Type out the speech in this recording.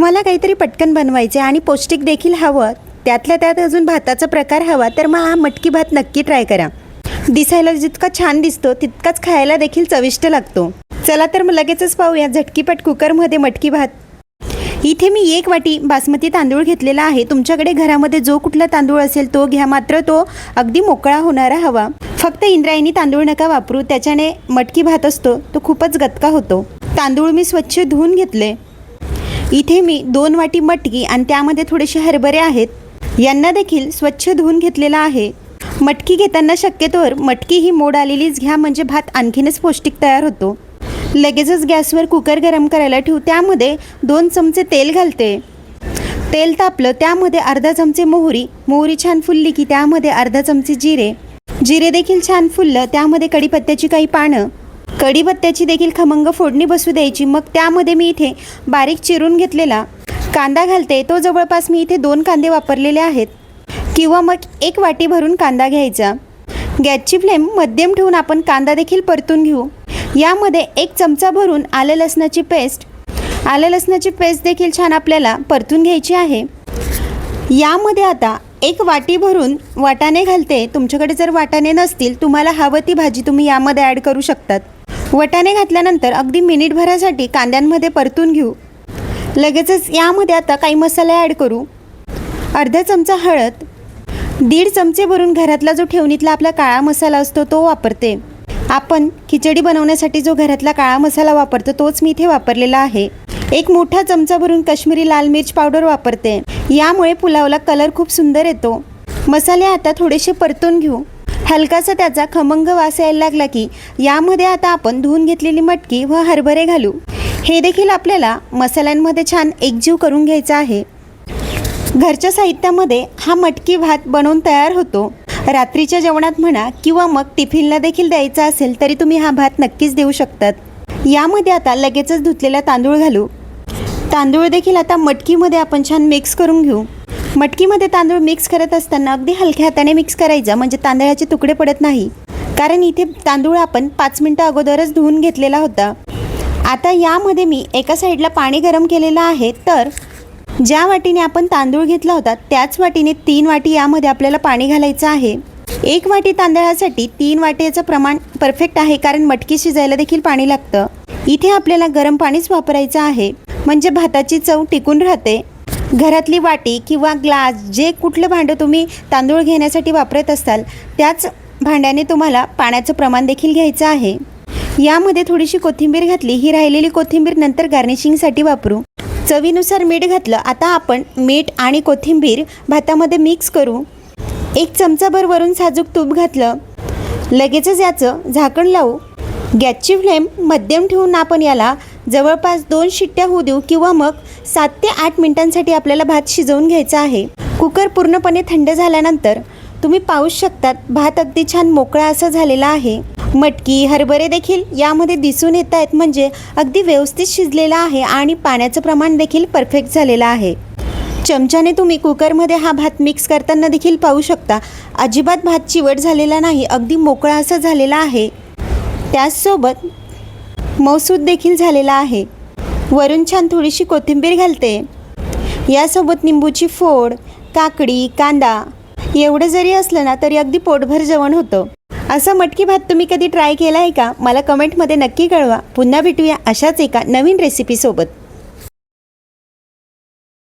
तुम्हाला काहीतरी पटकन बनवायचे आणि पौष्टिक देखील हवं, त्यातल्या त्यात अजून भाताचा प्रकार हवा, तर मग हा मटकी भात नक्की ट्राय करा. दिसायला जितका छान दिसतो तितकाच खायला देखील चविष्ट लागतो. चला तर मग लगेचच पाहूया झटकीपट कुकरमध्ये मटकी भात. इथे मी 1 वाटी बासमती तांदूळ घेतलेला आहे. तुमच्याकडे घरामध्ये जो कुठला तांदूळ असेल तो घ्या, मात्र तो अगदी मोकळा होणारा हवा. फक्त इंद्रायणी तांदूळ नका वापरू, त्याच्याने मटकी भात असतो तो खूपच गतका होतो. तांदूळ मी स्वच्छ धुवून घेतले. इथे मी 2 वाटी मटकी आणि त्यामध्ये थोडेसे हरभरे आहेत, यांना देखील स्वच्छ धुवून घेतलेला आहे. मटकी घेताना शक्यतोवर मटकी ही मोड आलेलीच घ्या, म्हणजे भात आणखीनच पौष्टिक तयार होतो. लगेचच गॅसवर कुकर गरम करायला ठेवू. त्यामध्ये 2 चमचे तेल घालते. तेल तापलं, त्यामध्ये अर्धा चमचे मोहरी छान फुलली की त्यामध्ये अर्धा चमचे जिरे देखील छान फुललं, त्यामध्ये कढीपत्त्याची काही पानं, कढीपत्त्याची देखील खमंग फोडणी बसू द्यायची. मग त्यामध्ये मी इथे बारीक चिरून घेतलेला कांदा घालते. तो जवळपास मी इथे 2 कांदे वापरलेले आहेत, किंवा मग 1 वाटी भरून कांदा घ्यायचा. गॅसची फ्लेम मध्यम ठेवून आपण कांदा देखील परतून घेऊ. यामध्ये 1 चमचा भरून आलं लसणाची पेस्ट देखील छान आपल्याला परतून घ्यायची आहे. यामध्ये आता 1 वाटी भरून वाटाणे घालते. तुमच्याकडे जर वाटाणे नसतील, तुम्हाला हवं ती भाजी तुम्ही यामध्ये ॲड करू शकतात. वाटाणे घातल्यानंतर अगदी मिनिटभरासाठी कांद्यांमध्ये परतून घेऊ. लगेचच यामध्ये आता काही मसाले ॲड करू. अर्धा चमचा हळद, 1.5 चमचे भरून घरातला जो ठेवणीतला आपला काळा मसाला असतो तो वापरते. आपण खिचडी बनवण्यासाठी जो घरातला काळा मसाला वापरतो तोच मी इथे वापरलेला आहे. 1 मोठा चमचा भरून काश्मीरी लाल मिर्च पावडर वापरते. यामुळे पुलावला कलर खूप सुंदर येतो. मसाले आता थोडेसे परतून घेऊ. हलकासा त्याचा खमंग वास यायला लागला की यामध्ये आता आपण धुवून घेतलेली मटकी व हरभरे घालू. हे देखील आपल्याला मसाल्यांमध्ये छान एकजीव करून घ्यायचा आहे. घरच्या साहित्यामध्ये हा मटकी भात बनवून तयार होतो. रात्रीच्या जेवणात म्हणा किंवा मग टिफिनला देखील द्यायचा असेल तरी तुम्ही हा भात नक्कीच देऊ शकतात. यामध्ये आता लगेचच धुतलेला तांदूळ घालू. तांदूळ देखील आता मटकीमध्ये आपण छान मिक्स करून घेऊ. मटकीमध्ये तांदूळ मिक्स करत असताना अगदी हलक्या हाताने मिक्स करायचा, म्हणजे तांदळाचे तुकडे पडत नाही. कारण इथे तांदूळ आपण 5 मिनिटं अगोदरच धुवून घेतलेला होता. आता यामध्ये मी एका साईडला पाणी गरम केलेलं आहे, तर ज्या वाटीने आपण तांदूळ घेतला होता त्याच वाटीने 3 वाटी यामध्ये आपल्याला पाणी घालायचं आहे. 1 वाटी तांदळासाठी 3 वाटीचं प्रमाण परफेक्ट आहे, कारण मटकी शिजायला देखील पाणी लागतं. इथे आपल्याला गरम पाणीच वापरायचं आहे, म्हणजे भाताची चव टिकून राहते. घरातली वाटी किंवा ग्लास, जे कुठलं भांडं तुम्ही तांदूळ घेण्यासाठी वापरत असाल त्याच भांड्याने तुम्हाला पाण्याचं प्रमाण देखील घ्यायचं आहे. यामध्ये थोडीशी कोथिंबीर घातली. ही राहिलेली कोथिंबीर नंतर गार्निशिंगसाठी वापरू. चवीनुसार मीठ घातलं. आता आपण मीठ आणि कोथिंबीर भातामध्ये मिक्स करू. 1 चमचाभर वरून साजूक तूप घातलं. लगेचच याचं झाकण लावू. गॅसची फ्लेम मध्यम ठेवून आपण याला जवळपास 2 शिट्ट्या होऊ देऊ, किंवा मग 7 ते 8 मिनिटांसाठी आपल्याला भात शिजवून घ्यायचा आहे. कुकर पूर्णपणे थंड झाल्यानंतर तुम्ही पाहू शकतात भात अगदी छान मोकळा असा झालेला आहे. मटकी हरभरे देखील यामध्ये दिसून येत आहेत, म्हणजे अगदी व्यवस्थित शिजलेला आहे आणि पाण्याचं प्रमाण देखील परफेक्ट झालेलं आहे. चमच्याने तुम्ही कुकरमध्ये हा भात मिक्स करताना देखील पाहू शकता अजिबात भात चिवट झालेला नाही, अगदी मोकळा असा झालेला आहे. त्याचसोबत मऊसूद देखील झालेला आहे. वरून छान थोडीशी कोथिंबीर घालते. यासोबत निंबूची फोड, काकडी, कांदा एवढं जरी असलं ना तरी अगदी पोटभर जेवण होतं. असा मटकी भात तुम्ही कधी ट्राय केला आहे का? मला कमेंटमध्ये नक्की कळवा. पुन्हा भेटूया अशाच एका नवीन रेसिपीसोबत.